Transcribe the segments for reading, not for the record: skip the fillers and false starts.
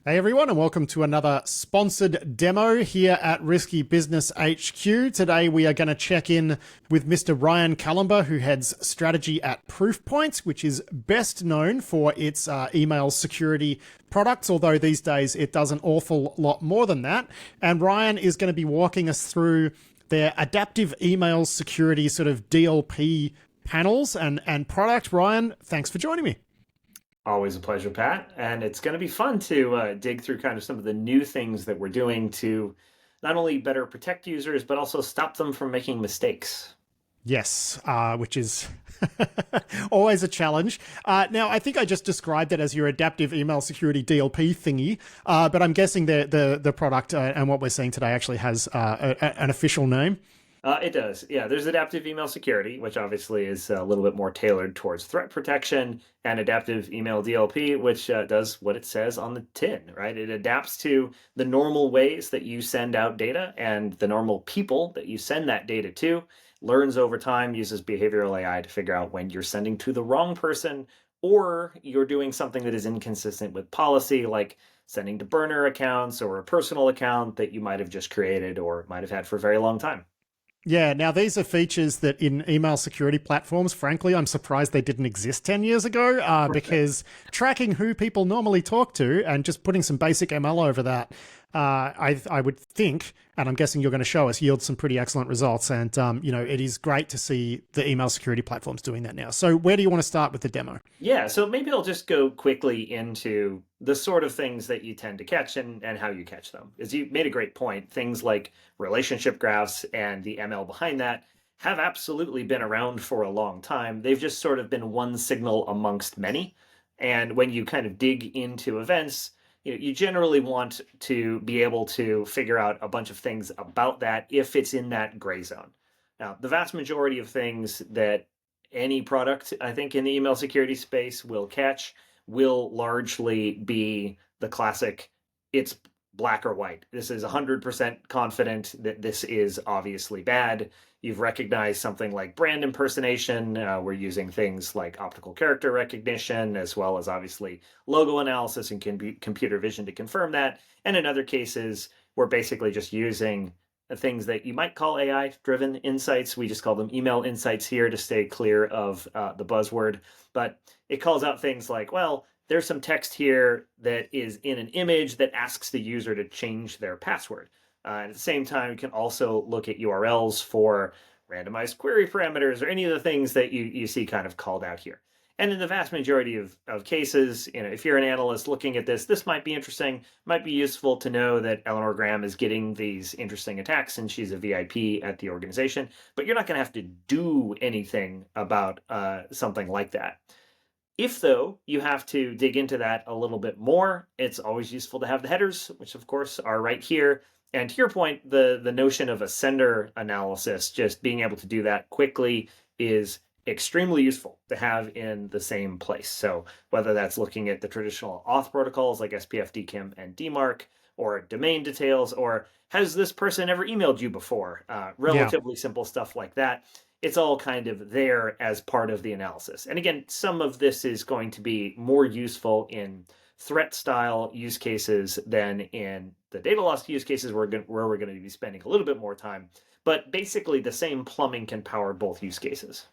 Hey everyone, and welcome to another sponsored demo here at Risky Business HQ. Today we are going to check in with Mr. Ryan Calumber, who heads strategy at Proofpoint, which is best known for its email security products, although these days it does an awful lot more than that. And Ryan is going to be walking us through their adaptive email security sort of DLP panels and product. Ryan, thanks for joining me. Always a pleasure, Pat. And it's going to be fun to dig through kind of some of the new things that we're doing to not only better protect users, but also stop them from making mistakes. Yes, which is always a challenge. Now, I think I just described it as your adaptive email security DLP thingy, but I'm guessing the product and what we're seeing today actually has an official name. It does. Yeah, there's adaptive email security, which obviously is a little bit more tailored towards threat protection, and adaptive email DLP, which does what it says on the tin, right? It adapts to the normal ways that you send out data and the normal people that you send that data to, learns over time, uses behavioral AI to figure out when you're sending to the wrong person or you're doing something that is inconsistent with policy, like sending to burner accounts or a personal account that you might have just created or might have had for a very long time. Yeah, now these are features that in email security platforms, frankly, I'm surprised they didn't exist 10 years ago because tracking who people normally talk to and just putting some basic ML over that, I would think, and I'm guessing you're going to show us, yields some pretty excellent results. And, it is great to see the email security platforms doing that now. So where do you want to start with the demo? Yeah, so maybe I'll just go quickly into the sort of things that you tend to catch and how you catch them. As you made a great point, things like relationship graphs and the ML behind that have absolutely been around for a long time. They've just sort of been one signal amongst many. And when you kind of dig into events, you generally want to be able to figure out a bunch of things about that if it's in that gray zone. Now, the vast majority of things that any product, I think, in the email security space will catch will largely be the classic, it's black or white. This is 100% confident that this is obviously bad. You've recognized something like brand impersonation. We're using things like optical character recognition, as well as obviously logo analysis and computer vision to confirm that. And in other cases, we're basically just using things that you might call AI-driven insights. We just call them email insights here to stay clear of the buzzword. But it calls out things like, well, there's some text here that is in an image that asks the user to change their password. And at the same time, you can also look at URLs for randomized query parameters or any of the things that you see kind of called out here. And in the vast majority of cases, if you're an analyst looking at this might be interesting, might be useful to know that Eleanor Graham is getting these interesting attacks and she's a VIP at the organization, but you're not going to have to do anything about something like that. If, though, you have to dig into that a little bit more, it's always useful to have the headers, which of course are right here. And to your point, the notion of a sender analysis, just being able to do that quickly is extremely useful to have in the same place. So whether that's looking at the traditional auth protocols like SPF, DKIM, and DMARC, or domain details, or has this person ever emailed you before? Relatively simple stuff like that. It's all kind of there as part of the analysis. And again, some of this is going to be more useful in threat style use cases than in the data loss use cases where we're going to be spending a little bit more time. But basically, the same plumbing can power both use cases.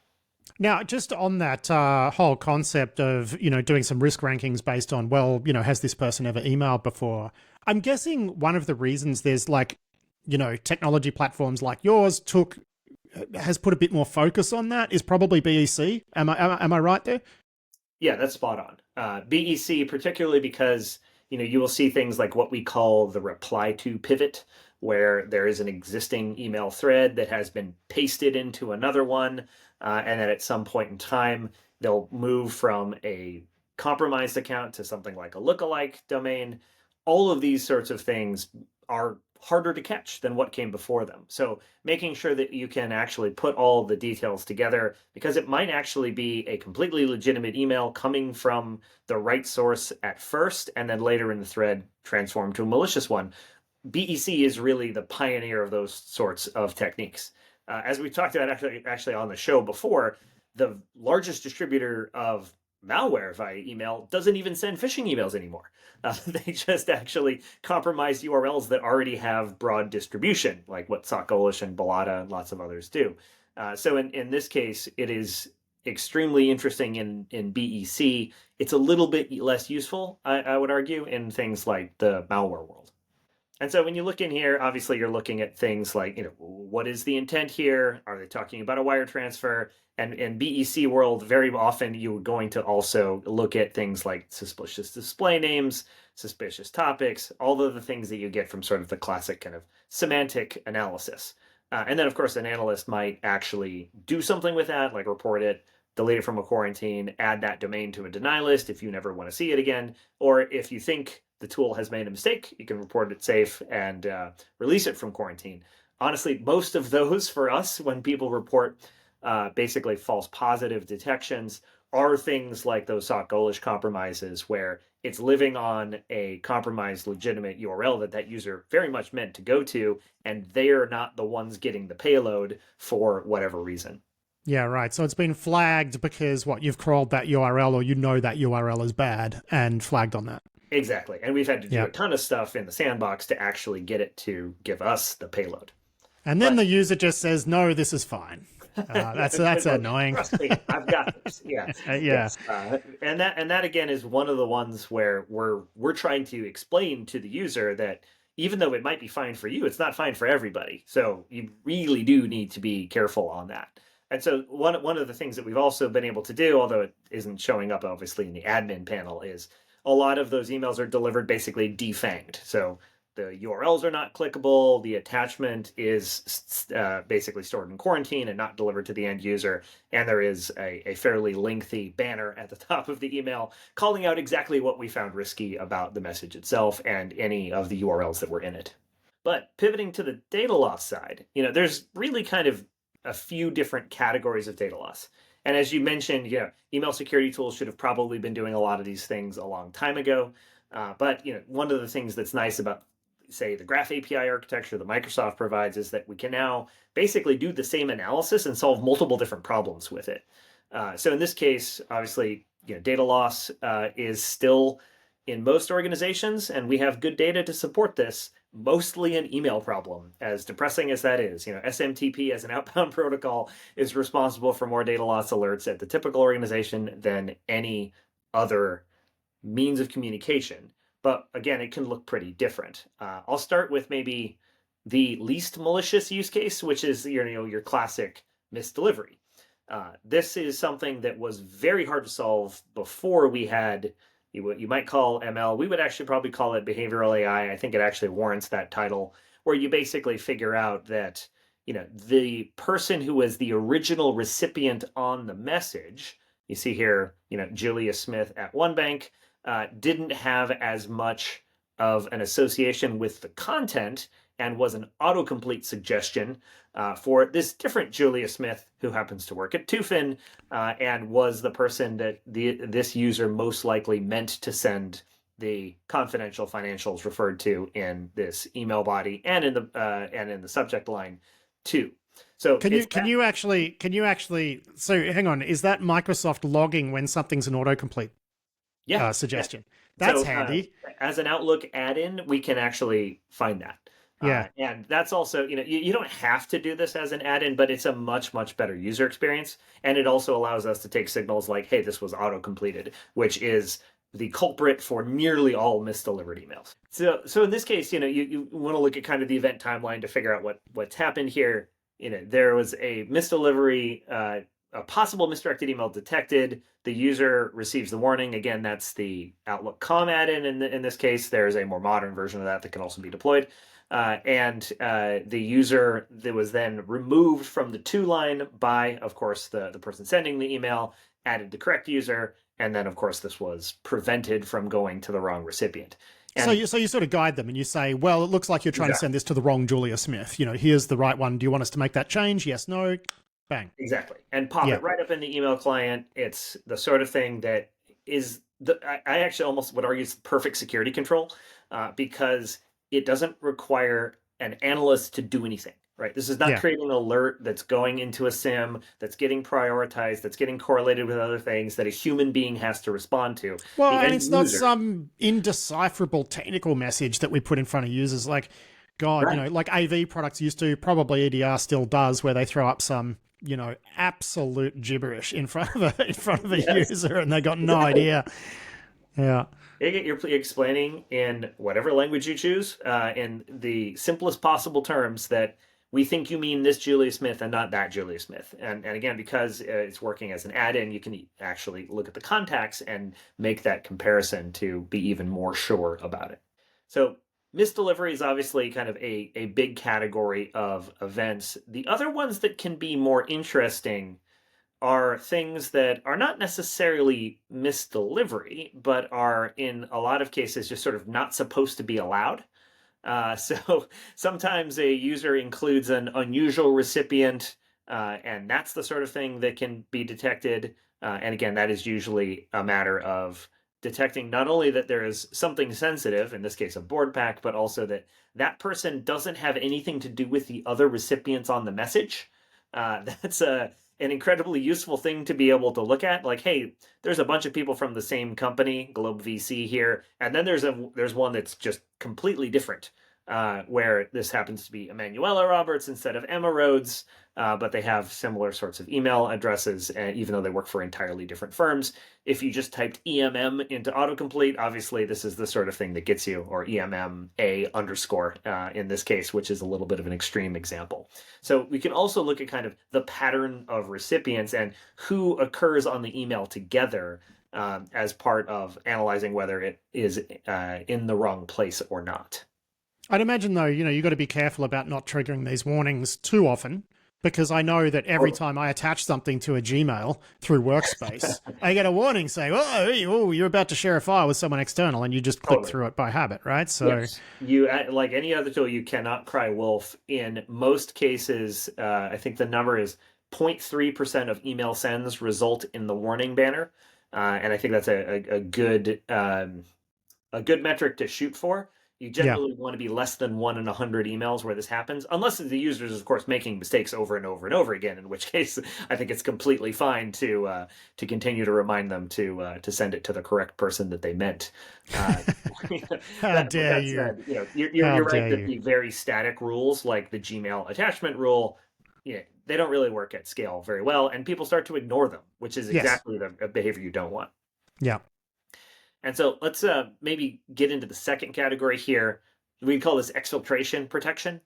Now, just on that whole concept of, doing some risk rankings based on, well, has this person ever emailed before? I'm guessing one of the reasons there's technology platforms like yours has put a bit more focus on that is probably BEC. Am I right there? Yeah, that's spot on. BEC, particularly because you will see things like what we call the reply to pivot, where there is an existing email thread that has been pasted into another one, and then at some point in time they'll move from a compromised account to something like a lookalike domain. All of these sorts of things are harder to catch than what came before them. So making sure that you can actually put all the details together, because it might actually be a completely legitimate email coming from the right source at first, and then later in the thread transformed to a malicious one. BEC is really the pioneer of those sorts of techniques. As we talked about actually on the show before, the largest distributor of malware via email doesn't even send phishing emails anymore. They just actually compromise URLs that already have broad distribution, like what Sockolish and Balata and lots of others do. So in this case, it is extremely interesting in BEC. It's a little bit less useful, I would argue, in things like the malware world. And so when you look in here, obviously you're looking at things like, what is the intent here? Are they talking about a wire transfer? And in BEC world, very often you're going to also look at things like suspicious display names, suspicious topics, all of the things that you get from sort of the classic kind of semantic analysis. And then, of course, an analyst might actually do something with that, like report it, delete it from a quarantine, add that domain to a deny list if you never want to see it again. Or if you think the tool has made a mistake, you can report it safe and release it from quarantine. Honestly, most of those for us, when people report basically false positive detections, are things like those Sockolish compromises where it's living on a compromised legitimate URL that user very much meant to go to, and they are not the ones getting the payload for whatever reason. Yeah, right. So it's been flagged because you've crawled that URL, or that URL is bad and flagged on that. Exactly. And we've had to do a ton of stuff in the sandbox to actually get it to give us the payload. And then the user just says, no, this is fine. That's annoying. Trust me, I've got this. Yeah. Yeah. Yes. And that again is one of the ones where we're trying to explain to the user that even though it might be fine for you, it's not fine for everybody. So you really do need to be careful on that. And so one of the things that we've also been able to do, although it isn't showing up obviously in the admin panel, is a lot of those emails are delivered basically defanged. So the URLs are not clickable. The attachment is basically stored in quarantine and not delivered to the end user. And there is a fairly lengthy banner at the top of the email calling out exactly what we found risky about the message itself and any of the URLs that were in it. But pivoting to the data loss side, there's really kind of a few different categories of data loss. And as you mentioned, email security tools should have probably been doing a lot of these things a long time ago. But one of the things that's nice about, say, the Graph API architecture that Microsoft provides is that we can now basically do the same analysis and solve multiple different problems with it. So in this case, obviously, data loss is still in most organizations, and we have good data to support this, mostly an email problem, as depressing as that is. SMTP as an outbound protocol is responsible for more data loss alerts at the typical organization than any other means of communication. But again, it can look pretty different. I'll start with maybe the least malicious use case, which is your classic misdelivery. This is something that was very hard to solve before we had what you might call ML. We would actually probably call it behavioral AI. I think it actually warrants that title, where you basically figure out that the person who was the original recipient on the message, you see here, Julia Smith at one bank, didn't have as much of an association with the content and was an autocomplete suggestion for this different Julia Smith, who happens to work at Tufin and was the person that this user most likely meant to send the confidential financials referred to in this email body and in the subject line too. So can you actually so hang on, is that Microsoft logging when something's an autocomplete suggestion? Yeah. That's handy. As an Outlook add-in, we can actually find that. Yeah. And that's also, you don't have to do this as an add-in, but it's a much, much better user experience. And it also allows us to take signals like, hey, this was auto-completed, which is the culprit for nearly all misdelivered emails. So in this case, you want to look at kind of the event timeline to figure out what's happened here. There was a misdelivery, a possible misdirected email detected. The user receives the warning. Again, that's the Outlook com add-in. In this case, there's a more modern version of that can also be deployed. And the user that was then removed from the to line by, of course, the person sending the email, added the correct user, and then, of course, this was prevented from going to the wrong recipient. And so you sort of guide them and you say, well, it looks like you're trying to send this to the wrong Julia Smith. Here's the right one. Do you want us to make that change? Yes, no, bang. Exactly. And pop it right up in the email client. It's the sort of thing that is, I actually almost would argue it's perfect security control because it doesn't require an analyst to do anything, right? This is not Yeah. creating an alert that's going into a SIM, that's getting prioritized, that's getting correlated with other things that a human being has to respond to. Well, The and end it's not user, some indecipherable technical message that we put in front of users. Like, God, right? like AV products used to, probably EDR still does, where they throw up some, absolute gibberish in front of a Yes, user, and they got no exactly. idea. Yeah. You're explaining in whatever language you choose, in the simplest possible terms, that we think you mean this Julia Smith and not that Julia Smith. And again, because it's working as an add-in, you can actually look at the contacts and make that comparison to be even more sure about it. So misdelivery is obviously kind of a big category of events. The other ones that can be more interesting are things that are not necessarily misdelivery, but are in a lot of cases just sort of not supposed to be allowed. So sometimes a user includes an unusual recipient, and that's the sort of thing that can be detected. And again, that is usually a matter of detecting not only that there is something sensitive, in this case a board pack, but also that that person doesn't have anything to do with the other recipients on the message. That's an incredibly useful thing to be able to look at. Like, hey, there's a bunch of people from the same company, Globe VC here, and then there's one that's just completely different, where this happens to be Emanuela Roberts instead of Emma Rhodes, but they have similar sorts of email addresses, even though they work for entirely different firms. If you just typed EMM into autocomplete, obviously this is the sort of thing that gets you, or EMMA underscore in this case, which is a little bit of an extreme example. So we can also look at kind of the pattern of recipients and who occurs on the email together, as part of analyzing whether it is in the wrong place or not. I'd imagine, though, you've got to be careful about not triggering these warnings too often, because I know that every time I attach something to a Gmail through Workspace, I get a warning saying, oh, you're about to share a file with someone external, and you just click Totally. through it by habit, right? So, Yes, you, like any other tool, you cannot cry wolf. In most cases, I think the number is 0.3% of email sends result in the warning banner, and I think that's a good metric to shoot for. You yeah. generally want to be less than 1 in 100 emails where this happens, unless the user is, of course, making mistakes over and over and over again. In which case, I think it's completely fine to continue to remind them to send it to the correct person that they meant. Uh, How dare that you? said, How you're right dare that you? the very static rules, like the Gmail attachment rule, they don't really work at scale very well, and people start to ignore them, which is Yes. exactly the behavior you don't want. Yeah. And so let's maybe get into the second category here. We call this exfiltration protection.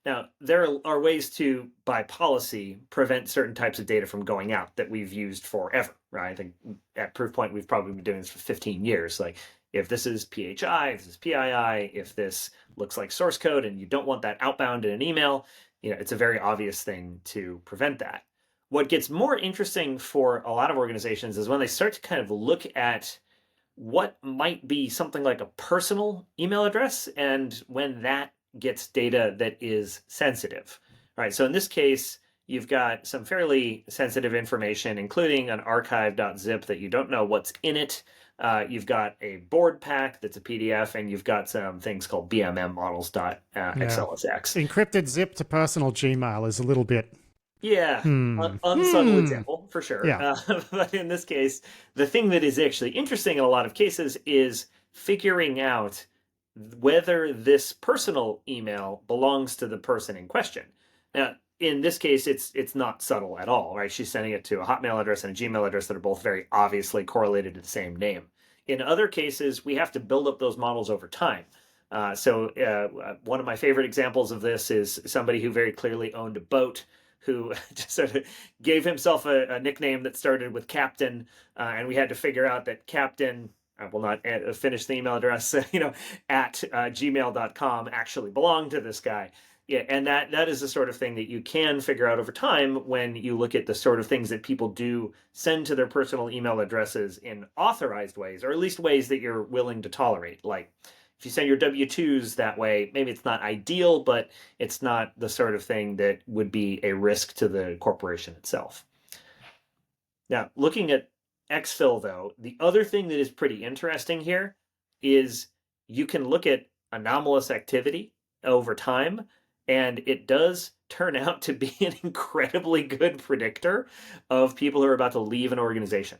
Now, there are ways to, by policy, prevent certain types of data from going out that we've used forever, right? I think at Proofpoint, we've probably been doing this for 15 years. Like, if this is PHI, if this is PII, if this looks like source code and you don't want that outbound in an email, it's a very obvious thing to prevent that. What gets more interesting for a lot of organizations is when they start to kind of look at what might be something like a personal email address and when that gets data that is sensitive. All right, so in this case, you've got some fairly sensitive information, including an archive.zip that you don't know what's in it. You've got a board pack that's a PDF, and you've got some things called BMM Yeah. models.xlsx. Encrypted zip to personal Gmail is a little bit. Yeah, Hmm. unsubtle example for sure. Yeah. But in this case, the thing that is actually interesting in a lot of cases is figuring out whether this personal email belongs to the person in question. Now, in this case, it's not subtle at all, right? She's sending it to a Hotmail address and a Gmail address that are both very obviously correlated to the same name. In other cases, we have to build up those models over time. One of my favorite examples of this is somebody who very clearly owned a boat, who just sort of gave himself a nickname that started with Captain, and we had to figure out that Captain, I will not finish the email address, at gmail.com actually belonged to this guy. Yeah, and that is the sort of thing that you can figure out over time when you look at the sort of things that people do send to their personal email addresses in authorized ways, or at least ways that you're willing to tolerate. Like, if you send your W-2s that way, maybe it's not ideal, but it's not the sort of thing that would be a risk to the corporation itself. Now, looking at exfil, though, the other thing that is pretty interesting here is you can look at anomalous activity over time, And it does turn out to be an incredibly good predictor of people who are about to leave an organization.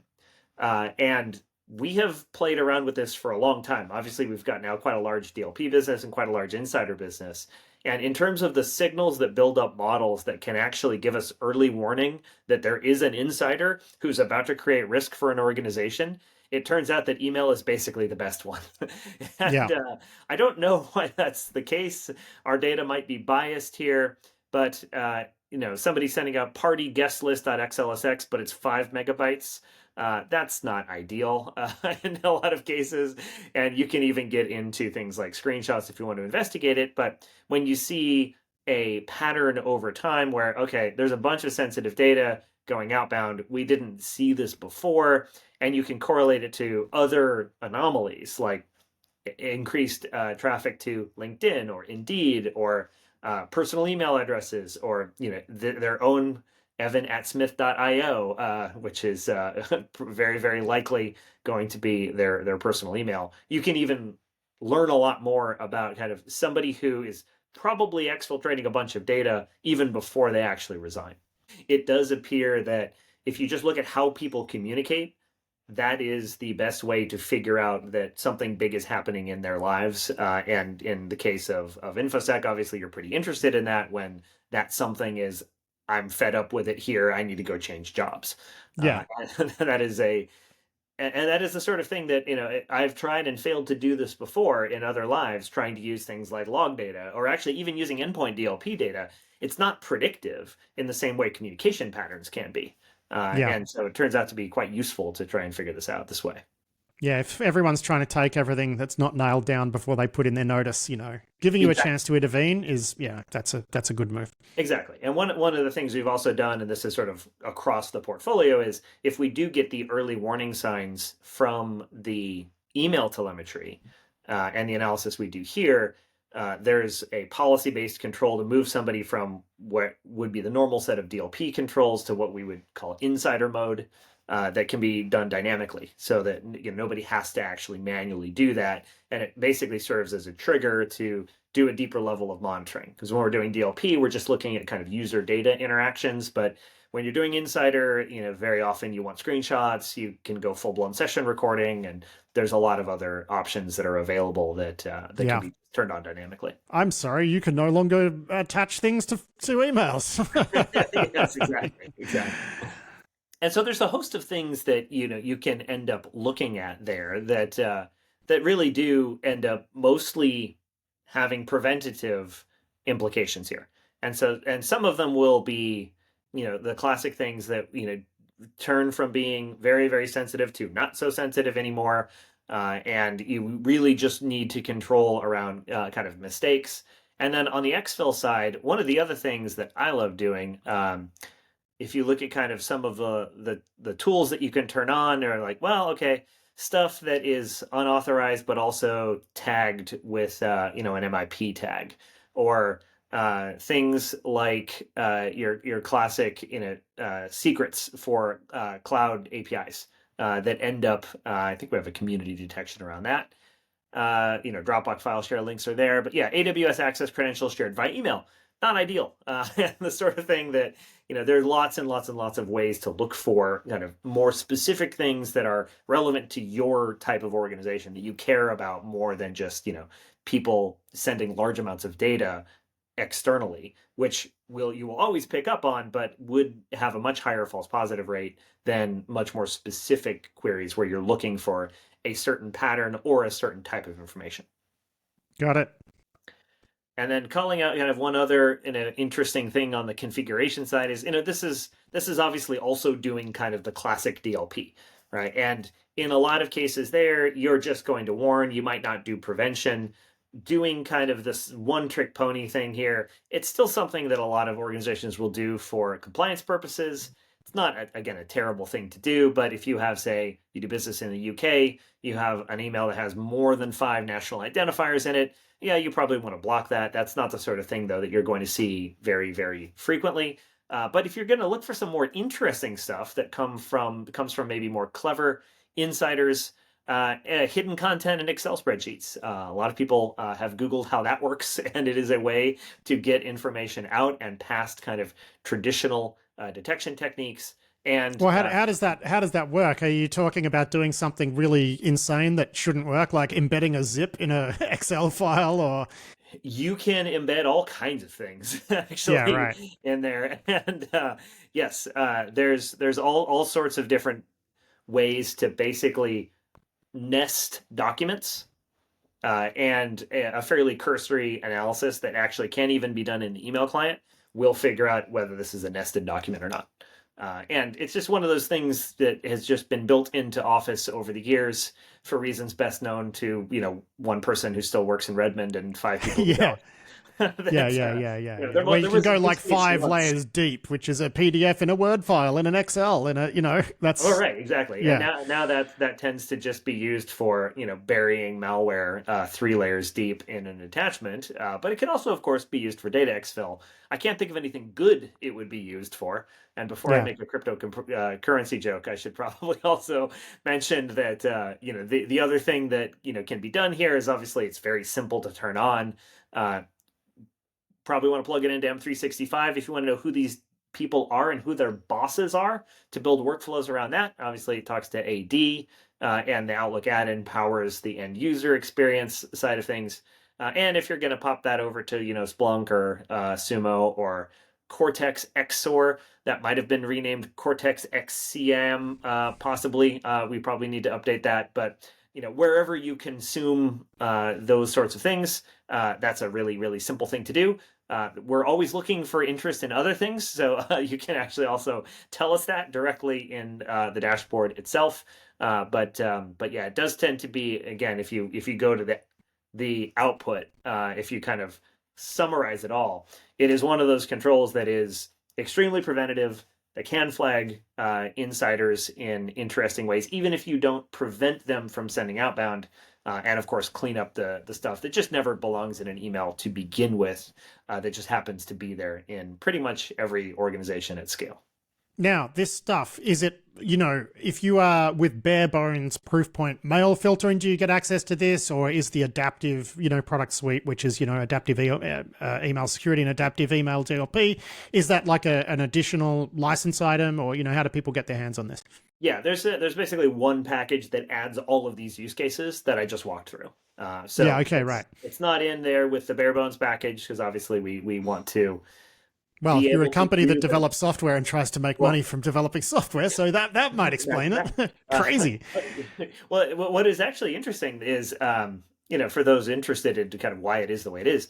And we have played around with this for a long time. Obviously, we've got now quite a large DLP business and quite a large insider business. And in terms of the signals that build up models that can actually give us early warning that there is an insider who's about to create risk for an organization, it turns out that email is basically the best one. Yeah. And I don't know why that's the case. Our data might be biased here, but somebody sending out party guest list.xlsx, but it's 5 MB. That's not ideal in a lot of cases. And you can even get into things like screenshots if you want to investigate it. But when you see a pattern over time where, okay, there's a bunch of sensitive data going outbound, we didn't see this before, and you can correlate it to other anomalies like increased traffic to LinkedIn or Indeed or personal email addresses or their own evan@smith.io, which is very, very likely going to be their personal email. You can even learn a lot more about kind of somebody who is probably exfiltrating a bunch of data even before they actually resign. It does appear that if you just look at how people communicate, that is the best way to figure out that something big is happening in their lives. And in the case of InfoSec, obviously you're pretty interested in that when that something is, I'm fed up with it here, I need to go change jobs. Yeah. That is and that is the sort of thing that, I've tried and failed to do this before in other lives, trying to use things like log data or actually even using endpoint DLP data. It's not predictive in the same way communication patterns can be. Yeah. And so it turns out to be quite useful to try and figure this out this way. Yeah, if everyone's trying to take everything that's not nailed down before they put in their notice, giving you a chance to intervene is, that's a good move. Exactly. And one of the things we've also done, and this is sort of across the portfolio, is if we do get the early warning signs from the email telemetry and the analysis we do here, there's a policy-based control to move somebody from what would be the normal set of DLP controls to what we would call insider mode. That can be done dynamically so that nobody has to actually manually do that. And it basically serves as a trigger to do a deeper level of monitoring. Because when we're doing DLP, we're just looking at kind of user data interactions. But when you're doing insider, very often you want screenshots, you can go full-blown session recording, and there's a lot of other options that are available that can be turned on dynamically. I'm sorry, you can no longer attach things to emails. Yes, exactly. And so there's a host of things that you can end up looking at there that really do end up mostly having preventative implications here. And some of them will be the classic things that turn from being very, very sensitive to not so sensitive anymore, and you really just need to control around kind of mistakes. And then on the exfil side, one of the other things that I love doing. If you look at kind of some of the tools that you can turn on, they're like, well, okay, stuff that is unauthorized but also tagged with an MIP tag, or things like your classic secrets for cloud APIs that end up. I think we have a community detection around that. Dropbox file share links are there, but yeah, AWS access credentials shared via email. Not ideal. The sort of thing that, there are lots and lots and lots of ways to look for kind of more specific things that are relevant to your type of organization that you care about more than just, people sending large amounts of data externally, which you will always pick up on, but would have a much higher false positive rate than much more specific queries where you're looking for a certain pattern or a certain type of information. Got it. And then calling out kind of one other interesting thing on the configuration side is, this is obviously also doing kind of the classic DLP, right? And in a lot of cases there, you're just going to warn, you might not do prevention. Doing kind of this one-trick pony thing here, it's still something that a lot of organizations will do for compliance purposes. It's not, again, a terrible thing to do, but if you have, say, you do business in the UK, you have an email that has more than 5 national identifiers in it, yeah, you probably want to block that. That's not the sort of thing, though, that you're going to see very, very frequently. But if you're going to look for some more interesting stuff that comes from maybe more clever insiders, hidden content in Excel spreadsheets. A lot of people have Googled how that works, and it is a way to get information out and past kind of traditional detection techniques. And Well, how does that work? Are you talking about doing something really insane that shouldn't work, like embedding a zip in a Excel file, or? you can embed all kinds of things actually Yeah, right. in there, and yes, there's all sorts of different ways to basically nest documents, and a fairly cursory analysis that actually can't even be done in the email client will figure out whether this is a nested document or not. And it's just one of those things that has just been built into Office over the years for reasons best known to, one person who still works in Redmond and five people who Yeah. don't. Where you can go like 5 layers deep, which is a PDF in a Word file in an Excel, in that's. Oh, right, exactly. Yeah. And now that tends to just be used for, burying malware 3 layers deep in an attachment. But it can also, of course, be used for data exfil. I can't think of anything good it would be used for. And before I make a cryptocurrency joke, I should probably also mention that, the other thing that, can be done here is obviously it's very simple to turn on. Probably want to plug it into M365 if you want to know who these people are and who their bosses are to build workflows around that. Obviously, it talks to AD, and the Outlook add-in powers the end user experience side of things. And if you're going to pop that over to, Splunk or Sumo or Cortex XSOAR, that might have been renamed Cortex XCM, possibly. We probably need to update that, but wherever you consume those sorts of things, that's a really, really simple thing to do. We're always looking for interest in other things, so you can actually also tell us that directly in the dashboard itself. But yeah, it does tend to be, again, if you go to the output, if you kind of summarize it all, it is one of those controls that is extremely preventative, that can flag insiders in interesting ways, even if you don't prevent them from sending outbound. And of course, clean up the stuff that just never belongs in an email to begin with, that just happens to be there in pretty much every organization at scale. Now, this stuff, is it, if you are with bare bones Proofpoint mail filtering, do you get access to this? Or is the adaptive, product suite, which is, adaptive email security and adaptive email DLP, is that like an additional license item, or, how do people get their hands on this? Yeah, there's basically one package that adds all of these use cases that I just walked through. Yeah, okay, right. It's not in there with the bare bones package because obviously we want to. Well, you're a company that develops software and tries to make money from developing software, so that might explain it. Crazy. Well, what is actually interesting is, for those interested in kind of why it is the way it is,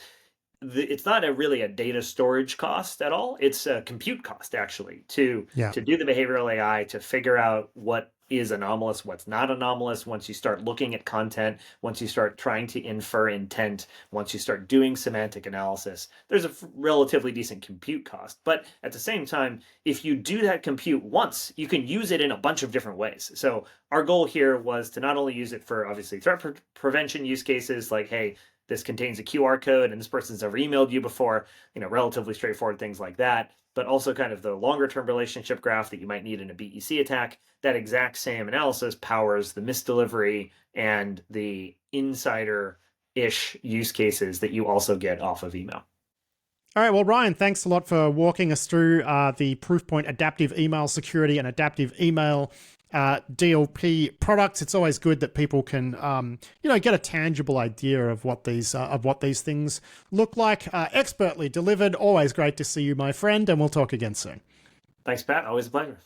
it's not really a data storage cost at all. It's a compute cost, actually, to do the behavioral AI, to figure out what is anomalous, what's not anomalous. Once you start looking at content, once you start trying to infer intent, once you start doing semantic analysis, there's a relatively decent compute cost. But at the same time, if you do that compute once, you can use it in a bunch of different ways. So our goal here was to not only use it for obviously threat prevention use cases like, hey, this contains a QR code and this person's never emailed you before, relatively straightforward things like that, but also kind of the longer term relationship graph that you might need in a BEC attack. That exact same analysis powers the misdelivery and the insider-ish use cases that you also get off of email. All right, well, Ryan, thanks a lot for walking us through the Proofpoint adaptive email security and adaptive email DLP products. It's always good that people can, get a tangible idea of what these things look like. Expertly delivered. Always great to see you, my friend, and we'll talk again soon. Thanks, Pat. Always a pleasure.